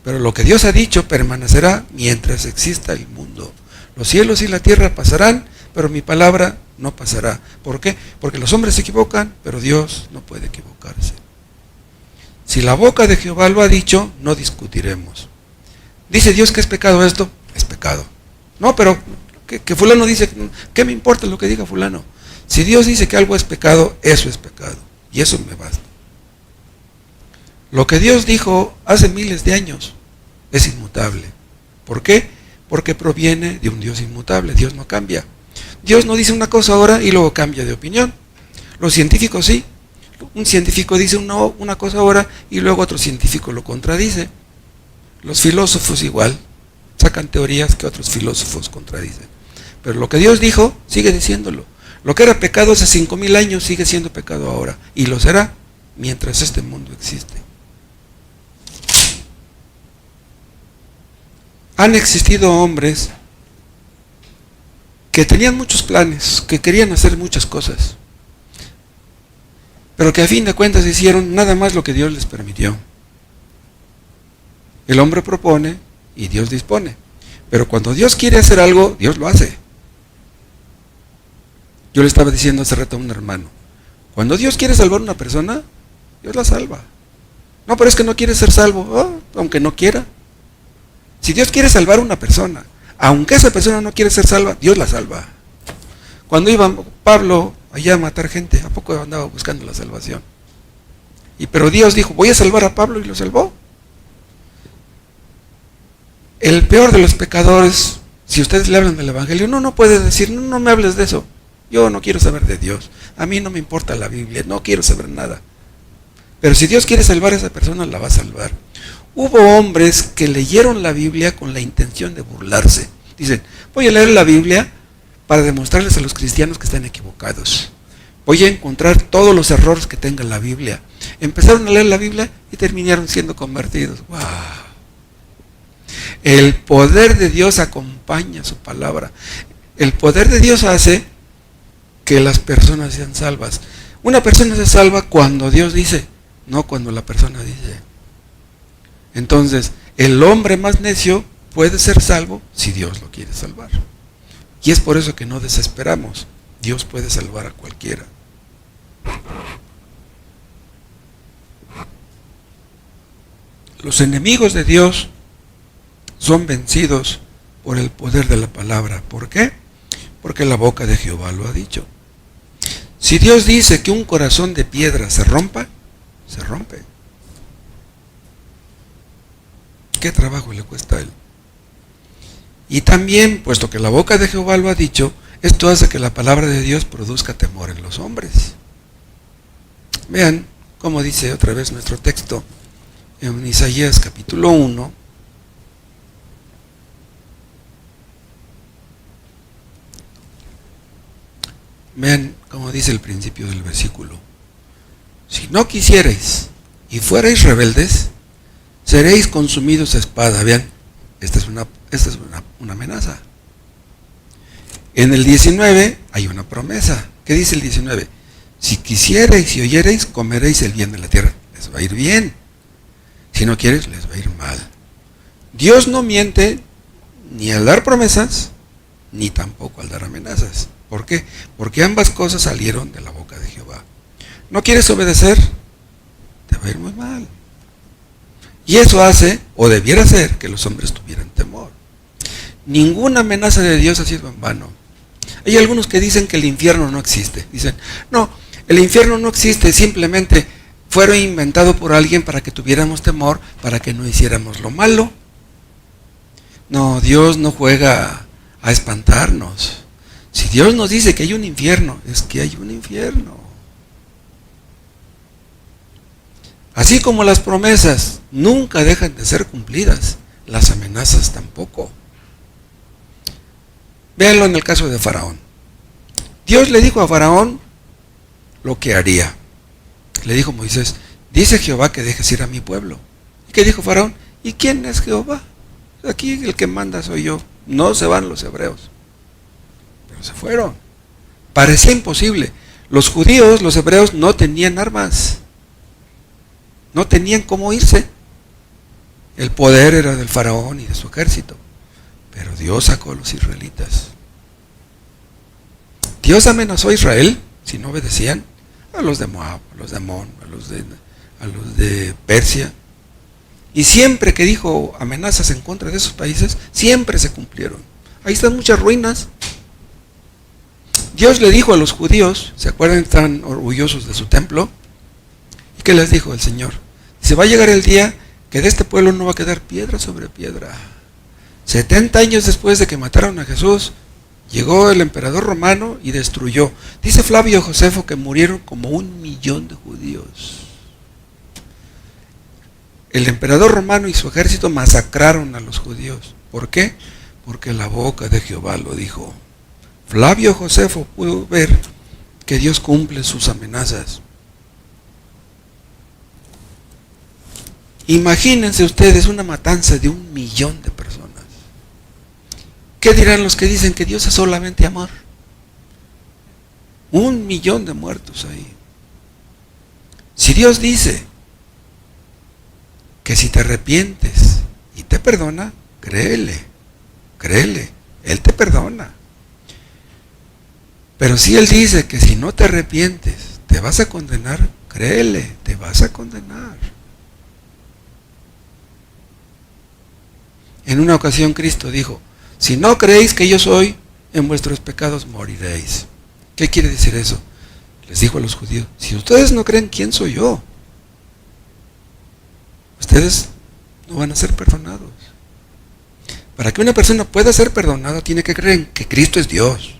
Pero lo que Dios ha dicho permanecerá mientras exista el mundo. Los cielos y la tierra pasarán, pero mi palabra no pasará. ¿Por qué? Porque los hombres se equivocan, pero Dios no puede equivocarse. Si la boca de Jehová lo ha dicho, no discutiremos. Dice Dios que es pecado esto, es pecado. No, pero que fulano dice, ¿qué me importa lo que diga fulano? Si Dios dice que algo es pecado, eso es pecado. Y eso me basta. Lo que Dios dijo hace miles de años es inmutable. ¿Por qué? Porque proviene de un Dios inmutable. Dios no cambia. Dios no dice una cosa ahora y luego cambia de opinión. Los científicos sí. Un científico dice una cosa ahora y luego otro científico lo contradice. Los filósofos igual. Sacan teorías que otros filósofos contradicen. Pero lo que Dios dijo, sigue diciéndolo. Lo que era pecado hace 5,000 años sigue siendo pecado ahora. Y lo será mientras este mundo existe. Han existido hombres que tenían muchos planes, que querían hacer muchas cosas, pero que a fin de cuentas hicieron nada más lo que Dios les permitió. El hombre propone y Dios dispone, pero cuando Dios quiere hacer algo, Dios lo hace. Yo le estaba diciendo hace rato a un hermano, cuando Dios quiere salvar a una persona, Dios la salva. No, pero es que no quiere ser salvo, aunque no quiera. Si Dios quiere salvar a una persona, aunque esa persona no quiere ser salva, Dios la salva. Cuando iba Pablo allá a matar gente, ¿a poco andaba buscando la salvación? Pero Dios dijo, voy a salvar a Pablo, y lo salvó. El peor de los pecadores, si ustedes le hablan del Evangelio, no puede decir, no me hables de eso. Yo no quiero saber de Dios. A mí no me importa la Biblia, no quiero saber nada. Pero si Dios quiere salvar a esa persona, la va a salvar. Hubo hombres que leyeron la Biblia con la intención de burlarse. Dicen, voy a leer la Biblia para demostrarles a los cristianos que están equivocados. Voy a encontrar todos los errores que tenga la Biblia. Empezaron a leer la Biblia y terminaron siendo convertidos. ¡Wow! El poder de Dios acompaña su palabra. El poder de Dios hace que las personas sean salvas. Una persona se salva cuando Dios dice, no cuando la persona dice. Entonces, el hombre más necio puede ser salvo si Dios lo quiere salvar. Y es por eso que no desesperamos. Dios puede salvar a cualquiera. Los enemigos de Dios son vencidos por el poder de la palabra. ¿Por qué? Porque la boca de Jehová lo ha dicho. Si Dios dice que un corazón de piedra se rompa, se rompe. ¿Qué trabajo le cuesta a él? Y también, puesto que la boca de Jehová lo ha dicho, esto hace que la palabra de Dios produzca temor en los hombres. Vean cómo dice otra vez nuestro texto en Isaías capítulo 1. Vean cómo dice el principio del versículo. Si no quisierais y fuerais rebeldes, seréis consumidos a espada. Vean, esta es una amenaza. En el 19 hay una promesa. ¿Qué dice el 19? Si quisierais y oyereis, comeréis el bien de la tierra. Les va a ir bien. Si no quieres, les va a ir mal. Dios no miente ni al dar promesas, ni tampoco al dar amenazas. ¿Por qué? Porque ambas cosas salieron de la boca de Jehová. ¿No quieres obedecer? Te va a ir muy mal. Y eso hace, o debiera hacer, que los hombres tuvieran temor. Ninguna amenaza de Dios ha sido en vano. Hay algunos que dicen que el infierno no existe. Dicen, no, el infierno no existe, simplemente fueron inventados por alguien para que tuviéramos temor, para que no hiciéramos lo malo. No, Dios no juega a espantarnos. Si Dios nos dice que hay un infierno, es que hay un infierno. Así como las promesas nunca dejan de ser cumplidas, las amenazas tampoco. Véanlo en el caso de Faraón. Dios le dijo a Faraón lo que haría. Le dijo Moisés, dice Jehová que dejes ir a mi pueblo. ¿Y qué dijo Faraón? ¿Y quién es Jehová? Aquí el que manda soy yo. No se van los hebreos. Pero se fueron. Parecía imposible. Los judíos, los hebreos, no tenían armas. No tenían cómo irse. El poder era del faraón y de su ejército. Pero Dios sacó a los israelitas. Dios amenazó a Israel si no obedecían, a los de Moab, a los de Amón, a los de Persia. Y siempre que dijo amenazas en contra de esos países, siempre se cumplieron. Ahí están muchas ruinas. Dios le dijo a los judíos, ¿se acuerdan? Estaban orgullosos de su templo. ¿Y qué les dijo el Señor? Dice, va a llegar el día que de este pueblo no va a quedar piedra sobre piedra. 70 años después de que mataron a Jesús, llegó el emperador romano y destruyó. Dice Flavio Josefo que murieron como 1 millón de judíos. El emperador romano y su ejército masacraron a los judíos. ¿Por qué? Porque la boca de Jehová lo dijo. Flavio Josefo pudo ver que Dios cumple sus amenazas. Imagínense ustedes una matanza de 1 millón de personas. ¿Qué dirán los que dicen que Dios es solamente amor? 1 millón de muertos ahí. Si Dios dice que si te arrepientes y te perdona, créele, Él te perdona. Pero si Él dice que si no te arrepientes te vas a condenar, créele, te vas a condenar. En una ocasión Cristo dijo, si no creéis que yo soy, en vuestros pecados moriréis. ¿Qué quiere decir eso? Les dijo a los judíos, si ustedes no creen quién soy yo, ustedes no van a ser perdonados. Para que una persona pueda ser perdonada, tiene que creer en que Cristo es Dios.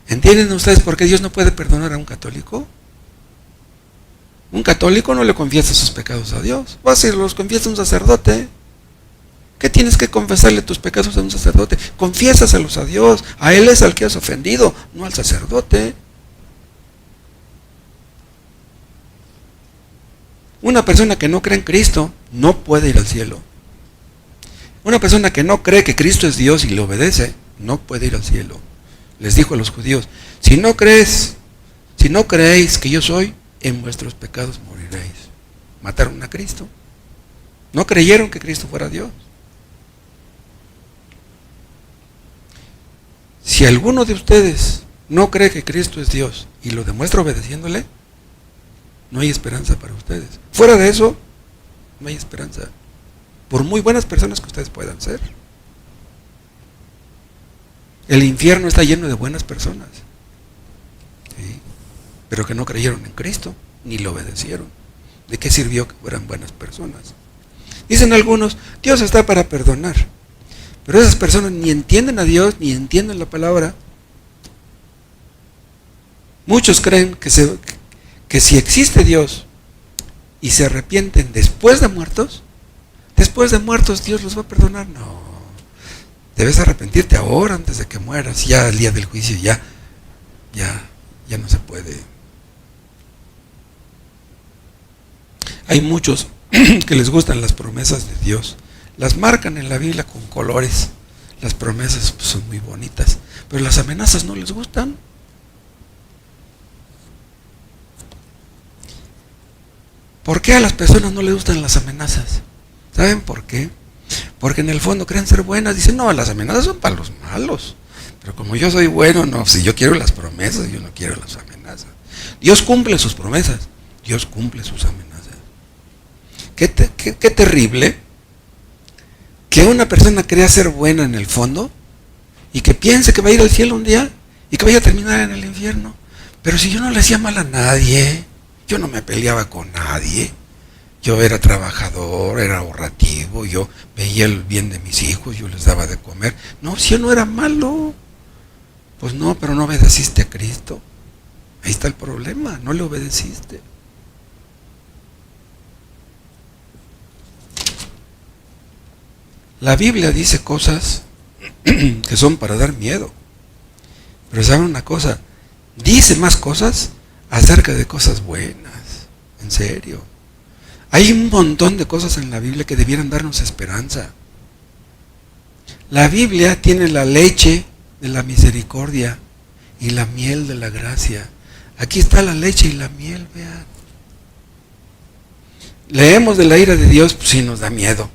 ¿Entienden ustedes por qué Dios no puede perdonar a un católico? Un católico no le confiesa sus pecados a Dios. Vas y los confiesa a un sacerdote. ¿Qué tienes que confesarle tus pecados a un sacerdote? Confiésaselos a Dios. A Él es al que has ofendido, no al sacerdote. Una persona que no cree en Cristo no puede ir al cielo. Una persona que no cree que Cristo es Dios y le obedece, no puede ir al cielo. Les dijo a los judíos, si no creéis que yo soy, en vuestros pecados moriréis. Mataron a Cristo. No creyeron que Cristo fuera Dios. Si alguno de ustedes no cree que Cristo es Dios y lo demuestra obedeciéndole, no hay esperanza para ustedes. Fuera de eso, no hay esperanza. Por muy buenas personas que ustedes puedan ser. El infierno está lleno de buenas personas, ¿sí? Pero que no creyeron en Cristo, ni lo obedecieron. ¿De qué sirvió que fueran buenas personas? Dicen algunos, Dios está para perdonar. Pero esas personas ni entienden a Dios, ni entienden la palabra. Muchos creen que si existe Dios y se arrepienten después de muertos Dios los va a perdonar. No, debes arrepentirte ahora antes de que mueras. Ya el día del juicio ya no se puede. Hay muchos que les gustan las promesas de Dios. Las marcan en la Biblia con colores. Las promesas pues, son muy bonitas, pero las amenazas no les gustan. ¿Por qué a las personas no les gustan las amenazas? ¿Saben por qué? Porque en el fondo creen ser buenas. Dicen, no, las amenazas son para los malos. Pero como yo soy bueno, no, si yo quiero las promesas, yo no quiero las amenazas. Dios cumple sus promesas. Dios cumple sus amenazas. Qué terrible que una persona crea ser buena en el fondo y que piense que va a ir al cielo un día y que vaya a terminar en el infierno. Pero si yo no le hacía mal a nadie, yo no me peleaba con nadie, yo era trabajador, era ahorrativo, yo veía el bien de mis hijos, yo les daba de comer. No, si yo no era malo. Pues no, pero no obedeciste a Cristo. Ahí está el problema, no le obedeciste. La Biblia dice cosas que son para dar miedo. Pero ¿saben una cosa? Dice más cosas acerca de cosas buenas. En serio. Hay un montón de cosas en la Biblia que debieran darnos esperanza. La Biblia tiene la leche de la misericordia y la miel de la gracia. Aquí está la leche y la miel, vean. Leemos de la ira de Dios, pues sí nos da miedo.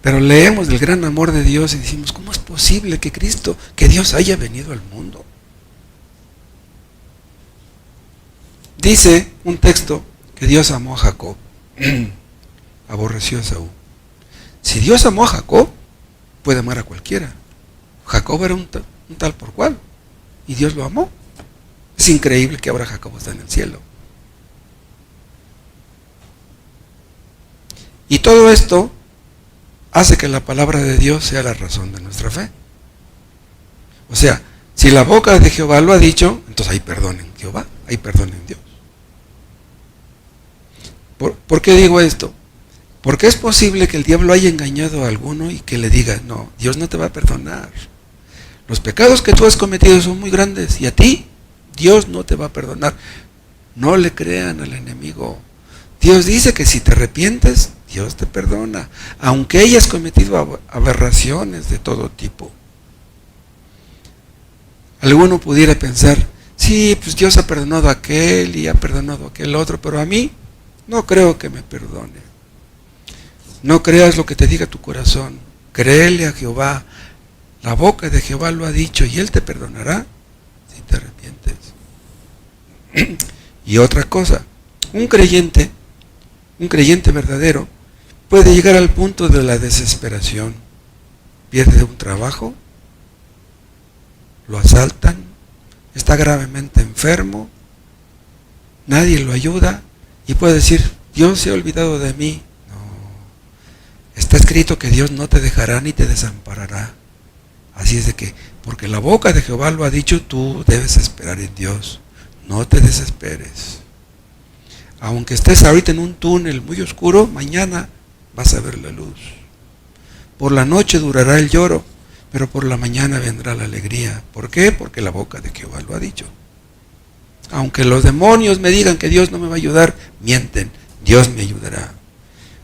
Pero leemos del gran amor de Dios y decimos, ¿cómo es posible que Cristo, que Dios haya venido al mundo? Dice un texto, que Dios amó a Jacob, aborreció a Esaú. Si Dios amó a Jacob, puede amar a cualquiera. Jacob era un tal por cual, y Dios lo amó. Es increíble que ahora Jacob está en el cielo. Y todo esto hace que la palabra de Dios sea la razón de nuestra fe. O sea, si la boca de Jehová lo ha dicho, entonces hay perdón en Jehová, hay perdón en Dios. ¿Por qué digo esto? Porque es posible que el diablo haya engañado a alguno y que le diga, no, Dios no te va a perdonar. Los pecados que tú has cometido son muy grandes y a ti Dios no te va a perdonar. No le crean al enemigo. Dios dice que si te arrepientes, Dios te perdona, aunque hayas cometido aberraciones de todo tipo. Alguno pudiera pensar, sí, pues Dios ha perdonado a aquel y ha perdonado a aquel otro, pero a mí no creo que me perdone. No creas lo que te diga tu corazón, créele a Jehová. La boca de Jehová lo ha dicho y Él te perdonará si te arrepientes. Y otra cosa, un creyente verdadero puede llegar al punto de la desesperación. Pierde un trabajo, lo asaltan, está gravemente enfermo, nadie lo ayuda y puede decir, Dios se ha olvidado de mí. No, está escrito que Dios no te dejará ni te desamparará. Así es de que, porque la boca de Jehová lo ha dicho, tú debes esperar en Dios. No te desesperes. Aunque estés ahorita en un túnel muy oscuro, mañana vas a ver la luz. Por la noche durará el lloro, pero por la mañana vendrá la alegría. ¿Por qué? Porque la boca de Jehová lo ha dicho. Aunque los demonios me digan que Dios no me va a ayudar, mienten, Dios me ayudará.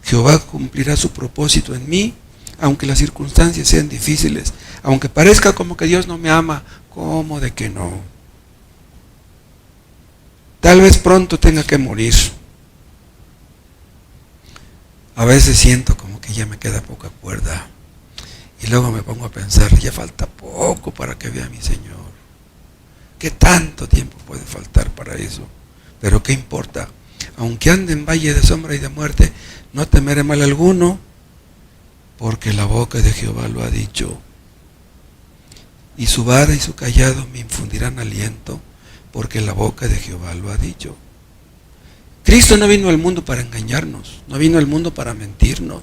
Jehová cumplirá su propósito en mí, aunque las circunstancias sean difíciles, aunque parezca como que Dios no me ama, ¿cómo de que no? Tal vez pronto tenga que morir. A veces siento como que ya me queda poca cuerda. Y luego me pongo a pensar, ya falta poco para que vea a mi Señor. ¿Qué tanto tiempo puede faltar para eso? Pero ¿qué importa? Aunque ande en valle de sombra y de muerte, no temeré mal alguno, porque la boca de Jehová lo ha dicho. Y su vara y su callado me infundirán aliento, porque la boca de Jehová lo ha dicho. Cristo no vino al mundo para engañarnos, no vino al mundo para mentirnos.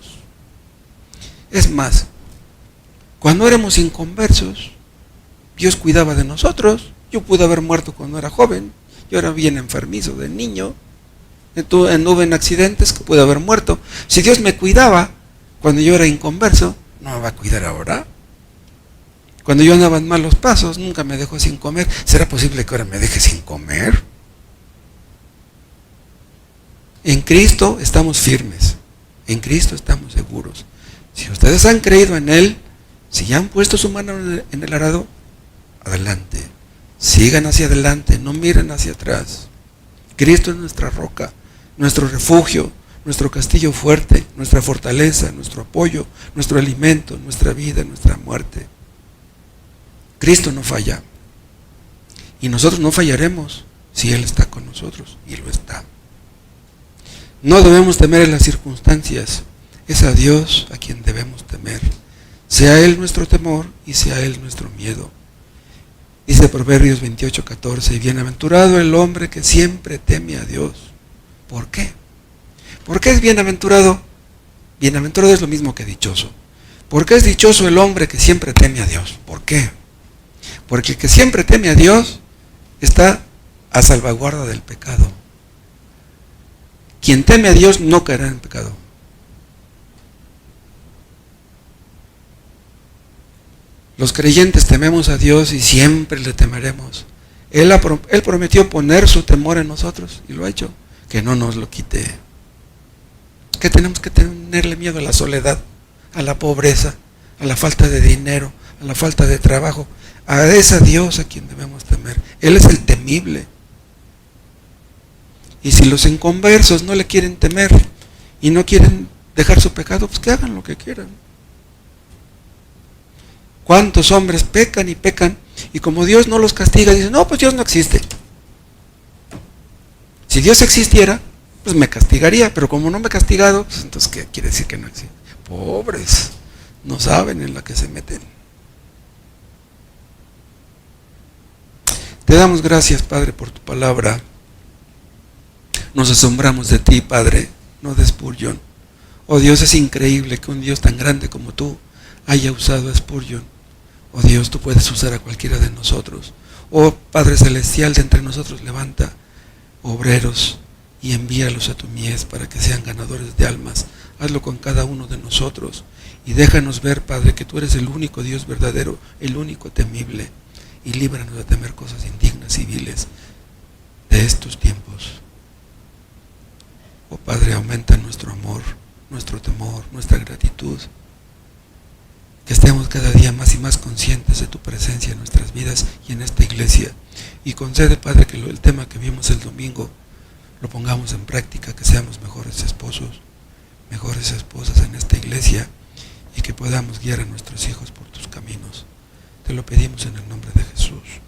Es más, cuando éramos inconversos, Dios cuidaba de nosotros. Yo pude haber muerto cuando era joven, yo era bien enfermizo de niño, anduve en accidentes que pude haber muerto. Si Dios me cuidaba cuando yo era inconverso, ¿no me va a cuidar ahora? Cuando yo andaba en malos pasos, nunca me dejó sin comer. ¿Será posible que ahora me deje sin comer? En Cristo estamos firmes, en Cristo estamos seguros. Si ustedes han creído en Él, si ya han puesto su mano en el arado, adelante, sigan hacia adelante, no miren hacia atrás. Cristo es nuestra roca, nuestro refugio, nuestro castillo fuerte, nuestra fortaleza, nuestro apoyo, nuestro alimento, nuestra vida, nuestra muerte. Cristo no falla. Y nosotros no fallaremos si Él está con nosotros, y lo está. No debemos temer en las circunstancias, es a Dios a quien debemos temer. Sea Él nuestro temor y sea Él nuestro miedo. Dice Proverbios 28:14, bienaventurado el hombre que siempre teme a Dios. ¿Por qué? ¿Por qué es bienaventurado? Bienaventurado es lo mismo que dichoso. ¿Por qué es dichoso el hombre que siempre teme a Dios? ¿Por qué? Porque el que siempre teme a Dios está a salvaguarda del pecado. Quien teme a Dios no caerá en pecado. Los creyentes tememos a Dios y siempre le temeremos. Él prometió poner su temor en nosotros y lo ha hecho, que no nos lo quite. ¿Qué tenemos que tenerle miedo? A la soledad, a la pobreza, a la falta de dinero, a la falta de trabajo. Es a Dios a quien debemos temer. Él es el temible. Y si los inconversos no le quieren temer y no quieren dejar su pecado, pues que hagan lo que quieran. ¿Cuántos hombres pecan y pecan? Y como Dios no los castiga, dicen, no, pues Dios no existe. Si Dios existiera, pues me castigaría, pero como no me ha castigado, pues entonces ¿qué quiere decir que no existe? Pobres, no saben en la que se meten. Te damos gracias, Padre, por tu palabra. Nos asombramos de ti, Padre, no de Spurgeon. Oh Dios, es increíble que un Dios tan grande como tú haya usado a Spurgeon. Oh Dios, tú puedes usar a cualquiera de nosotros. Oh Padre Celestial, de entre nosotros levanta obreros y envíalos a tu mies para que sean ganadores de almas. Hazlo con cada uno de nosotros y déjanos ver, Padre, que tú eres el único Dios verdadero, el único temible, y líbranos de temer cosas indignas y viles de estos tiempos. Oh Padre, aumenta nuestro amor, nuestro temor, nuestra gratitud, que estemos cada día más y más conscientes de tu presencia en nuestras vidas y en esta iglesia. Y concede, Padre, que el tema que vimos el domingo lo pongamos en práctica, que seamos mejores esposos, mejores esposas en esta iglesia y que podamos guiar a nuestros hijos por tus caminos. Te lo pedimos en el nombre de Jesús.